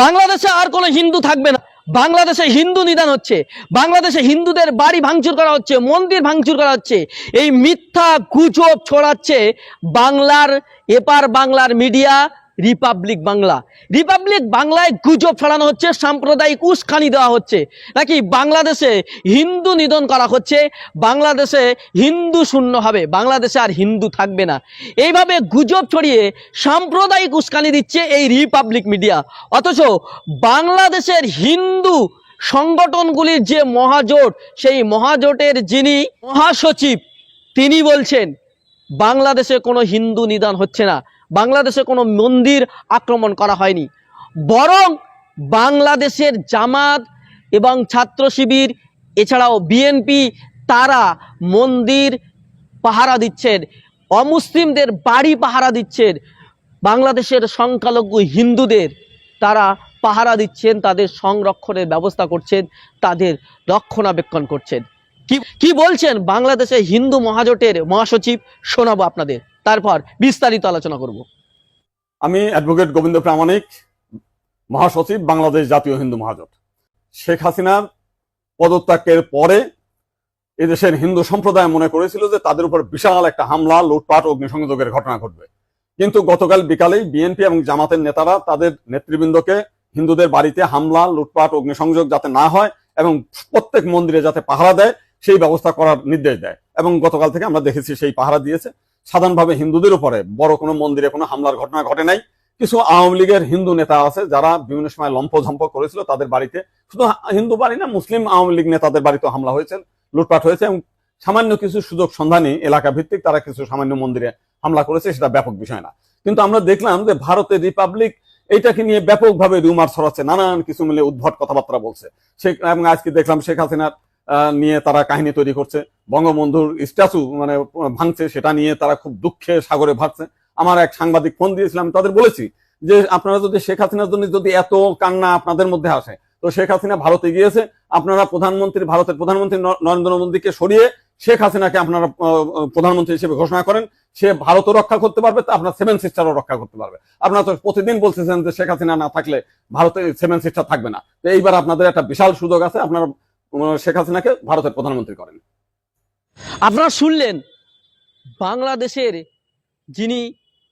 বাংলাদেশে আর কোনো হিন্দু থাকবে না। বাংলাদেশে হিন্দু নিধন হচ্ছে, বাংলাদেশে হিন্দুদের বাড়ি ভাঙচুর করা হচ্ছে, মন্দির ভাঙচুর করা হচ্ছে। এই মিথ্যা গুজব ছড়াচ্ছে বাংলার এপার বাংলার মিডিয়া রিপাবলিক বাংলা। রিপাবলিক বাংলায় গুজব ছড়ানো হচ্ছে, সাম্প্রদায়িক উস্কানি দেওয়া হচ্ছে, নাকি বাংলাদেশে হিন্দু নিধন করা হচ্ছে, বাংলাদেশে হিন্দু শূন্য হবে, বাংলাদেশে আর হিন্দু থাকবে না। এইভাবে গুজব ছড়িয়ে সাম্প্রদায়িক উস্কানি দিচ্ছে এই রিপাবলিক মিডিয়া। অথচ বাংলাদেশের হিন্দু সংগঠনগুলির যে মহাজোট, সেই মহাজোটের যিনি মহাসচিব, তিনি বলছেন বাংলাদেশে কোনো হিন্দু নিধন হচ্ছে না, বাংলাদেশে কোনো মন্দির আক্রমণ করা হয়নি, বরং বাংলাদেশের জামাত এবং ছাত্র শিবির এছাড়াও বিএনপি তারা মন্দির পাহারা দিচ্ছেন, অমুসলিমদের বাড়ি পাহারা দিচ্ছেন, বাংলাদেশের সংখ্যালঘু হিন্দুদের তারা পাহারা দিচ্ছেন, তাদের সংরক্ষণের ব্যবস্থা করছেন, তাদের রক্ষণাবেক্ষণ করছেন। কি বলছেন বাংলাদেশের হিন্দু মহাজোটের মহাসচিব, শোনাবো আপনাদের, তারপর বিস্তারিত আলোচনা করব। আমি অ্যাডভোকেট গোবিন্দ প্রামাণিক, মহাসচিব বাংলাদেশ জাতীয় হিন্দু মহাজোট। শেখ হাসিনার পদত্যাগের পরে এদেশের হিন্দু সম্প্রদায় মনে করেছিল যে তাদের উপর বিশাল একটা হামলা, লুটপাট, অগ্নিসংযোগের ঘটনা ঘটবে। কিন্তু গতকাল বিকালেই বিএনপি এবং জামাতের নেতারা তাদের নেতৃবৃন্দকে হিন্দুদের বাড়িতে হামলা, লুটপাট, অগ্নিসংযোগ যাতে না হয় এবং প্রত্যেক মন্দিরে যাতে পাহারা দেয় সেই ব্যবস্থা করার নির্দেশ দেয়। এবং গতকাল থেকে আমরা দেখেছি সেই পাহারা দিয়েছে। সাধারণভাবে হিন্দুদের উপরে বড় কোনো মন্দিরে কোনো হামলার ঘটনা ঘটে নাই। কিছু আওয়ামী লীগের হিন্দু নেতা আছে যারা বিভিন্ন সময় লম্পঝম্প করেছিল, তাদের বাড়িতে, শুধু হিন্দু বাড়ি না, মুসলিম আওয়ামী লীগ নেতাদের বাড়িতে হামলা হয়েছে, লুটপাট হয়েছে এবং সামান্য কিছু সুযোগ সন্ধানী এলাকা ভিত্তিক তারা কিছু সামান্য মন্দিরে হামলা করেছে, সেটা ব্যাপক বিষয় না। কিন্তু আমরা দেখলাম যে ভারতের রিপাবলিক এইটাকে নিয়ে ব্যাপকভাবে রিউমার ছড়াচ্ছে, নানান কিছু মিলে উদ্ভট কথাবার্তা বলছে। এবং আজকে দেখলাম শেখ হাসিনার নিয়ে তারা কাহিনী তৈরি করছে, বঙ্গবন্ধুর স্ট্যাচু মানে ভাঙছে, সেটা নিয়ে তারা খুব দুঃখে সাগরে ভাসছে। আমার এক সাংবাদিক ফোন দিয়েছিলাম, তাদের বলেছি যে আপনারা যদি শেখ হাসিনার জন্য যদি এত কান্না আপনাদের মধ্যে আসে, তো শেখ হাসিনা ভারতে গিয়েছে, আপনারা ভারতের প্রধানমন্ত্রী নরেন্দ্র মোদীকে সরিয়ে শেখ হাসিনাকে আপনারা প্রধানমন্ত্রী হিসেবে ঘোষণা করেন, সে ভারতও রক্ষা করতে পারবে, আপনার সেভেন সিস্টারও রক্ষা করতে পারবে। আপনারা তো প্রতিদিন বলতেছেন যে শেখ হাসিনা না থাকলে ভারতে সেভেন সিস্টার থাকবে না। তো এইবার আপনাদের একটা বিশাল সুযোগ আছে, আপনারা শেখ হাসিনাকে ভারতের প্রধানমন্ত্রী করেন। আপনারা শুনলেন বাংলাদেশের যিনি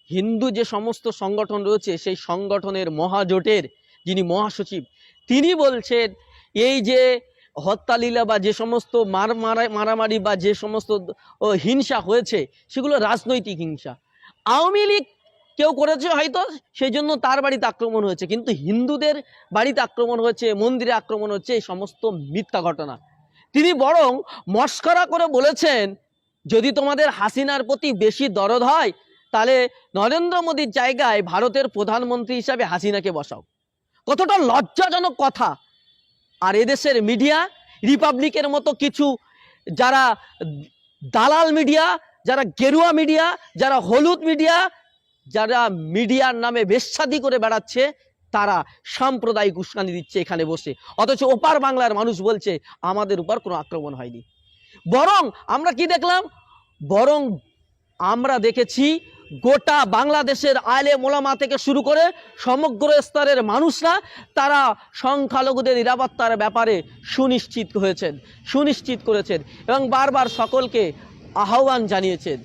হিন্দু যে সমস্ত সংগঠন রয়েছে সেই সংগঠনের মহাজোটের যিনি মহাসচিব, তিনি বলছেন এই যে হত্যালীলা বা যে সমস্ত মারামারি বা যে সমস্ত হিংসা হয়েছে সেগুলো রাজনৈতিক হিংসা। আওয়ামী লীগ কেউ করেছে হয়তো, সেই জন্য তার বাড়িতে আক্রমণ হয়েছে, কিন্তু হিন্দুদের বাড়িতে আক্রমণ হয়েছে, মন্দিরে আক্রমণ হচ্ছে, এই সমস্ত মিথ্যা ঘটনা। তিনি বরং মস্করা করে বলেছেন যদি তোমাদের হাসিনার প্রতি বেশি দরদ হয় তাহলে নরেন্দ্র মোদীর জায়গায় ভারতের প্রধানমন্ত্রী হিসাবে হাসিনাকে বসাও। কতটা লজ্জাজনক কথা। আর এদেশের মিডিয়া রিপাবলিকের মতো কিছু যারা দালাল মিডিয়া, যারা গেরুয়া মিডিয়া, যারা হলুদ মিডিয়া, যারা মিডিয়ার নামে বেশ্যাদি করে বেড়াচ্ছে, তারা সাম্প্রদায়িক উস্কানি দিচ্ছে এখানে বসে। অথচ ওপার বাংলার মানুষ বলছে আমাদের উপর কোনো আক্রমণ হয়নি। বরং আমরা কি দেখলাম, বরং আমরা দেখেছি গোটা বাংলাদেশের আলেম ওলামা থেকে শুরু করে সমগ্র স্তরের মানুষরা তারা সংখ্যালঘুদের নিরাপত্তার ব্যাপারে সুনিশ্চিত করেছেন এবং বারবার সকলকে আহ্বান জানিয়েছেন।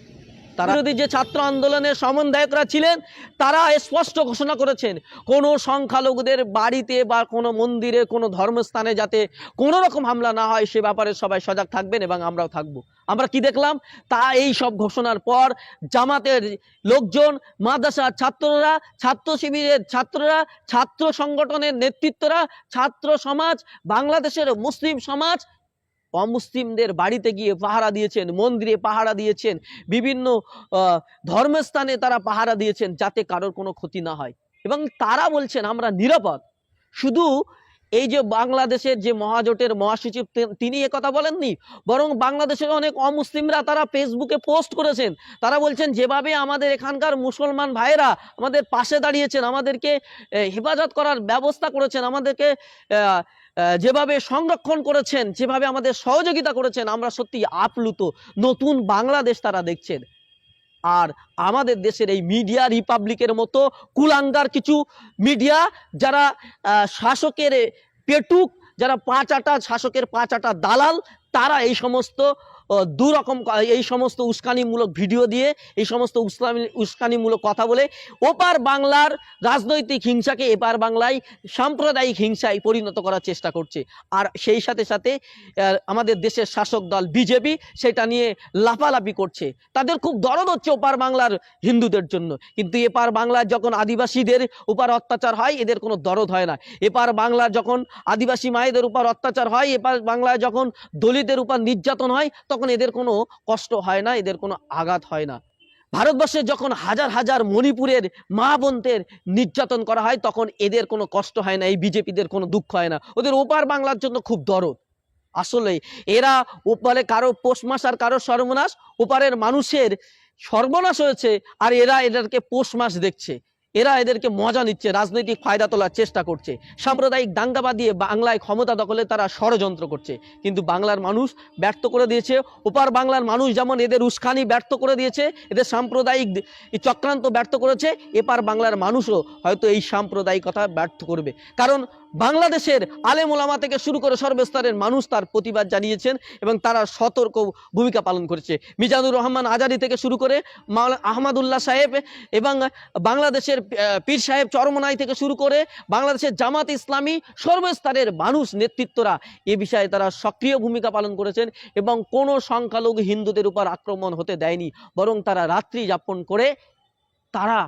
তারা যদি যে ছাত্র আন্দোলনের সমন্বয়করা ছিলেন তারা স্পষ্ট ঘোষণা করেছেন কোনো সংখ্যালঘুদের বাড়িতে বা কোনো মন্দিরে, কোনো ধর্মস্থানে যাতে কোনো রকম হামলা না হয় সে ব্যাপারে সবাই সজাগ থাকবেন এবং আমরাও থাকব। আমরা কি দেখলাম, তা এই সব ঘোষণার পর জামাতের লোকজন, মাদ্রাসার ছাত্ররা, ছাত্র শিবিরের ছাত্ররা, ছাত্র সংগঠনের নেতৃত্বরা, ছাত্র সমাজ, বাংলাদেশের মুসলিম সমাজ অমুসলিমদের বাড়িতে গিয়ে পাহারা দিয়েছেন, মন্দিরে পাহারা দিয়েছেন, বিভিন্ন ধর্মস্থানে তারা পাহারা দিয়েছেন যাতে কারোর কোনো ক্ষতি না হয়। এবং তারা বলছেন আমরা নিরাপদ। শুধু এই যে বাংলাদেশের যে মহাজোটের মহাসচিব তিনি একথা বলেননি, বরং বাংলাদেশের অনেক অমুসলিমরা তারা ফেসবুকে পোস্ট করেছেন। তারা বলছেন যেভাবে আমাদের এখানকার মুসলমান ভাইয়েরা আমাদের পাশে দাঁড়িয়েছেন, আমাদেরকে হেফাজত করার ব্যবস্থা করেছেন, আমাদেরকে যেভাবে সংরক্ষণ করেছেন, যেভাবে আমাদের সহযোগিতা করেছেন, আমরা সত্যি আপ্লুত। নতুন বাংলাদেশ তারা দেখছেন। আর আমাদের দেশের এই মিডিয়া রিপাবলিকের মতো কুলাঙ্গার কিছু মিডিয়া, যারা শাসকের পেটুক, যারা শাসকের পাঁচ আটা দালাল, তারা এই সমস্ত এই সমস্ত উস্কানিমূলক ভিডিও দিয়ে, এই সমস্ত উস্কানিমূলক কথা বলে ওপার বাংলার রাজনৈতিক হিংসাকে এপার বাংলায় সাম্প্রদায়িক হিংসায় পরিণত করার চেষ্টা করছে। আর সেই সাথে সাথে আমাদের দেশের শাসক দল বিজেপি সেটা নিয়ে লাফালাফি করছে। তাদের খুব দরদ হচ্ছে ওপার বাংলার হিন্দুদের জন্য, কিন্তু এপার বাংলার যখন আদিবাসীদের উপর অত্যাচার হয় এদের কোনো দরদ হয় না। এপার বাংলার যখন আদিবাসী মায়েদের উপর অত্যাচার হয়, এপার বাংলায় যখন দলিতের উপর নির্যাতন হয়, তখন এদের কোনো কষ্ট হয় না, এদের কোনো আঘাত হয় না। ভারতবর্ষে যখন হাজার হাজার মণিপুরের মা বোনদের নির্যাতন করা হয়, তখন এদের কোনো কষ্ট হয় না, এই বিজেপিদের কোনো দুঃখ হয় না। ওদের ওপার বাংলার জন্য খুব দরদ। আসলে এরা ওপারে কারো পৌষ মাস আর কারো সর্বনাশ, ওপারের মানুষের সর্বনাশ হয়েছে আর এরা এদেরকে পৌষ মাস দেখছে, এরা এদেরকে মজা নিচ্ছে, রাজনৈতিক ফায়দা তোলার চেষ্টা করছে, সাম্প্রদায়িক দাঙ্গা দিয়ে বাংলায় ক্ষমতা দখলে তারা ষড়যন্ত্র করছে। কিন্তু বাংলার মানুষ ব্যর্থ করে দিয়েছে, ওপার বাংলার মানুষ যেমন এদের উস্কানি ব্যর্থ করে দিয়েছে, এদের সাম্প্রদায়িক চক্রান্ত ব্যর্থ করেছে, এপার বাংলার মানুষও হয়তো এই সাম্প্রদায়িকতা ব্যর্থ করবে। কারণ বাংলাদেশের আলেম ওলামা থেকে শুরু করে সর্বস্তরের মানুষ তার প্রতিবাদ জানিয়েছেন এবং তারা সতর্ক ভূমিকা পালন করেছে। মিজানুর রহমান আজারি থেকে শুরু করে আহমদুল্লাহ সাহেব এবং বাংলাদেশের পীর সাহেব চরমনাই থেকে শুরু করে বাংলাদেশের জামাত ইসলামী, সর্বস্তরের মানুষ নেতৃত্বরা এ বিষয়ে তারা সক্রিয় ভূমিকা পালন করেছেন এবং কোনো সংখ্যালঘু হিন্দুদের উপর আক্রমণ হতে দেয়নি, বরং তারা রাত্রি যাপন করে তারা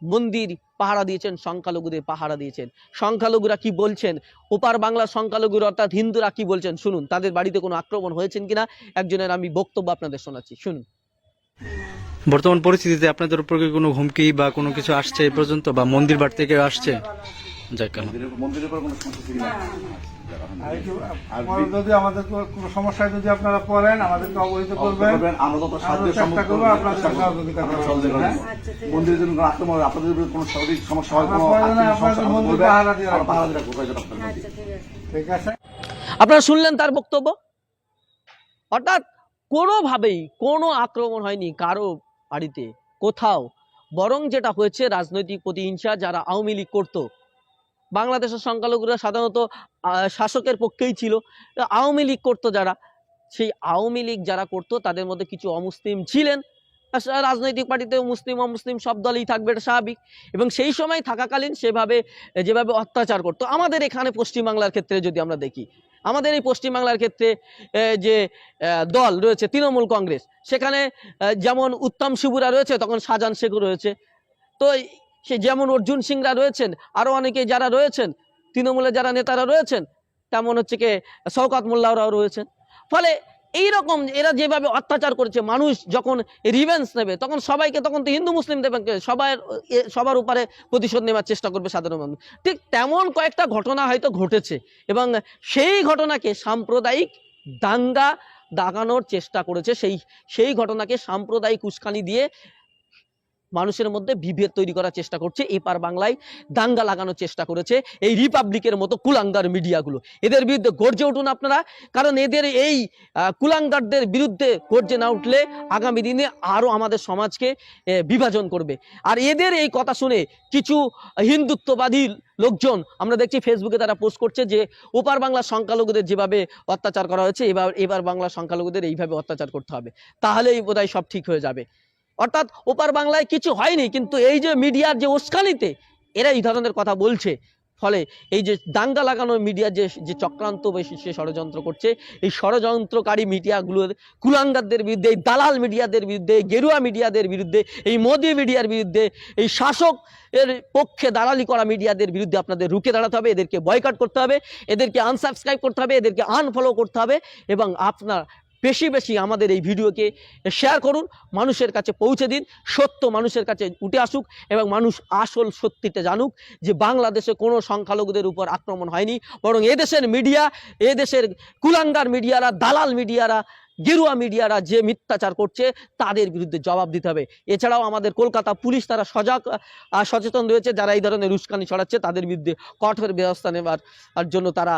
মন্দির পাহারা দিয়েছেন, সংখ্যালঘুদের পাহারা দিয়েছেন। সংখ্যালঘুরা কি বলছেন, ওপার বাংলার সংখ্যালঘুরা অর্থাৎ হিন্দুরা কি বলছেন শুনুন, তাদের বাড়িতে কোনো আক্রমণ হয়েছেন কিনা একজনের আমি বক্তব্য আপনাদের শোনাচ্ছি, শুনুন। বর্তমান পরিস্থিতিতে আপনাদের উপর কি কোনো হুমকি বা কোনো কিছু আসছে এই পর্যন্ত, বা মন্দির বাড়ি থেকে আসছে? মন্দিরের উপর কোনো সমস্যা না। যদি আমাদের কোনো সমস্যায় যদি আপনারা পড়েন আমাদেরকে অবহিত করবেন, আমরা তো চেষ্টা করবো আপনাদের সহযোগিতা করার। মন্দিরের জন্য আক্রমণ, আপনাদের কোনো শারীরিক সমস্যা হয়, কোনো মন্দির পাহারা দিয়ে ঠিক আছে। আপনারা শুনলেন তার বক্তব্য। অর্থাৎ কোনোভাবেই কোনো আক্রমণ হয়নি কারো বাড়িতে কোথাও, বরং যেটা হয়েছে রাজনৈতিক প্রতিহিংসা। যারা আওয়ামী লীগ করতো, বাংলাদেশের সংখ্যালঘুরা সাধারণত শাসকের পক্ষেই ছিল, আওয়ামী লীগ করতো যারা, সেই আওয়ামী লীগ যারা করতো তাদের মধ্যে কিছু অমুসলিম ছিলেন। রাজনৈতিক পার্টিতে মুসলিম অমুসলিম সব দলই থাকবে, এটা স্বাভাবিক। এবং সেই সময় থাকাকালীন যেভাবে অত্যাচার করতো, আমাদের এখানে পশ্চিমবাংলার ক্ষেত্রে যদি আমরা দেখি, আমাদের এই পশ্চিমবাংলার ক্ষেত্রে যে দল রয়েছে তৃণমূল কংগ্রেস, সেখানে যেমন উত্তম শিবুরা রয়েছে, তখন শাহজাহান শেখও রয়েছে, তো সে যেমন অর্জুন সিংরা রয়েছেন, আরো অনেকে যারা রয়েছেন তৃণমূলের যারা নেতারা রয়েছেন, তেমন হচ্ছে কি শওকত মোল্লারাও রয়েছেন। ফলে এইরকম এরা যেভাবে অত্যাচার করেছে, মানুষ যখন রিভেঞ্জ নেবে তখন সবাইকে, তখন তো হিন্দু মুসলিম দেবেন, সবার উপরে প্রতিশোধ নেওয়ার চেষ্টা করবে সাধারণ মানুষ। ঠিক তেমন কয়েকটা ঘটনা হয়তো ঘটেছে এবং সেই ঘটনাকে সাম্প্রদায়িক দাঙ্গা দাগানোর চেষ্টা করেছে, সেই ঘটনাকে সাম্প্রদায়িক উস্কানি দিয়ে মানুষের মধ্যে বিভেদ তৈরি করার চেষ্টা করছে, এপার বাংলায় দাঙ্গা লাগানোর চেষ্টা করেছে এই রিপাবলিকের মতো কুলাঙ্গার মিডিয়াগুলো। এদের বিরুদ্ধে গর্জে উঠুন আপনারা, কারণ এদের এই কুলাঙ্গারদের বিরুদ্ধে গর্জে না উঠলে আগামী দিনে আরো আমাদের সমাজকে বিভাজন করবে। আর এদের এই কথা শুনে কিছু হিন্দুত্ববাদী লোকজন আমরা দেখছি ফেসবুকে তারা পোস্ট করছে যে ওপার বাংলার সংখ্যালঘুদের যেভাবে অত্যাচার করা হয়েছে, এবার বাংলার সংখ্যালঘুদের এইভাবে অত্যাচার করতে হবে, তাহলেই বোধহয় সব ঠিক হয়ে যাবে। অর্থাৎ ওপার বাংলায় কিছু হয়নি, কিন্তু এই যে মিডিয়ার যে উস্কানিতে এরা এই ধরনের কথা বলছে, ফলে এই যে দাঙ্গা লাগানো মিডিয়ার যে চক্রান্ত সে ষড়যন্ত্র করছে, এই ষড়যন্ত্রকারী মিডিয়াগুলোর কুলাঙ্গারদের বিরুদ্ধে, এই দালাল মিডিয়াদের বিরুদ্ধে, গেরুয়া মিডিয়াদের বিরুদ্ধে, এই মোদি মিডিয়ার বিরুদ্ধে, এই শাসক এর পক্ষে দালালি করা মিডিয়াদের বিরুদ্ধে আপনাদের রুখে দাঁড়াতে হবে, এদেরকে বয়কট করতে হবে, এদেরকে আনসাবস্ক্রাইব করতে হবে, এদেরকে আনফলো করতে হবে। এবং আপনার বেশি বেশি আমাদের এই ভিডিওকে শেয়ার করুন, মানুষের কাছে পৌঁছে দিন, সত্য মানুষের কাছে উঠে আসুক এবং মানুষ আসল সত্যিটা জানুক যে বাংলাদেশে কোনো সংখ্যালঘুদের উপর আক্রমণ হয়নি, বরং এদেশের মিডিয়া, এদেশের কুলাঙ্গার মিডিয়ারা, দালাল মিডিয়ারা গেরুয়া মিডিয়ারা যে মিথ্যাচার করছে তাদের বিরুদ্ধে জবাব দিতে হবে। এছাড়াও আমাদের কলকাতা পুলিশ তারা সচেতন রয়েছে, যারা এই ধরনের উস্কানি ছড়াচ্ছে তাদের বিরুদ্ধে কঠোর ব্যবস্থা নেওয়ার জন্য তারা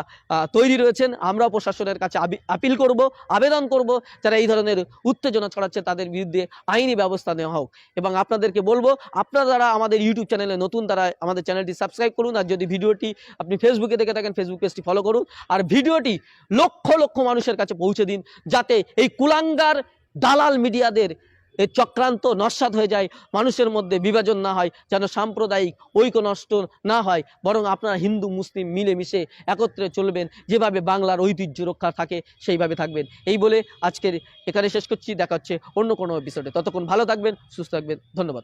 তৈরি রয়েছেন। আমরা প্রশাসনের কাছে আপিল করব, আবেদন করব, যারা এই ধরনের উত্তেজনা ছড়াচ্ছে তাদের বিরুদ্ধে আইনি ব্যবস্থা নেওয়া হোক। এবং আপনাদেরকে বলবো, আপনারা যারা আমাদের ইউটিউব চ্যানেলে নতুন তারা আমাদের চ্যানেলটি সাবস্ক্রাইব করুন। আর যদি ভিডিওটি আপনি ফেসবুকে দেখে থাকেন ফেসবুক পেজটি ফলো করুন। আর ভিডিওটি লক্ষ লক্ষ মানুষের কাছে পৌঁছে দিন, যাতে এই কুলাঙ্গার দালাল মিডিয়াদের এই চক্রান্ত নস্যাৎ হয়ে যায়, মানুষের মধ্যে বিভাজন না হয়, যেন সাম্প্রদায়িক ঐক্য নষ্ট না হয়, বরং আপনারা হিন্দু মুসলিম মিলেমিশে একত্রে চলবেন, যেভাবে বাংলার ঐতিহ্য রক্ষা থাকে সেইভাবে থাকবেন। এই বলে আজকের এখানে শেষ করছি। দেখা হচ্ছে অন্য কোনো এপিসোডে। ততক্ষণ ভালো থাকবেন, সুস্থ থাকবেন। ধন্যবাদ।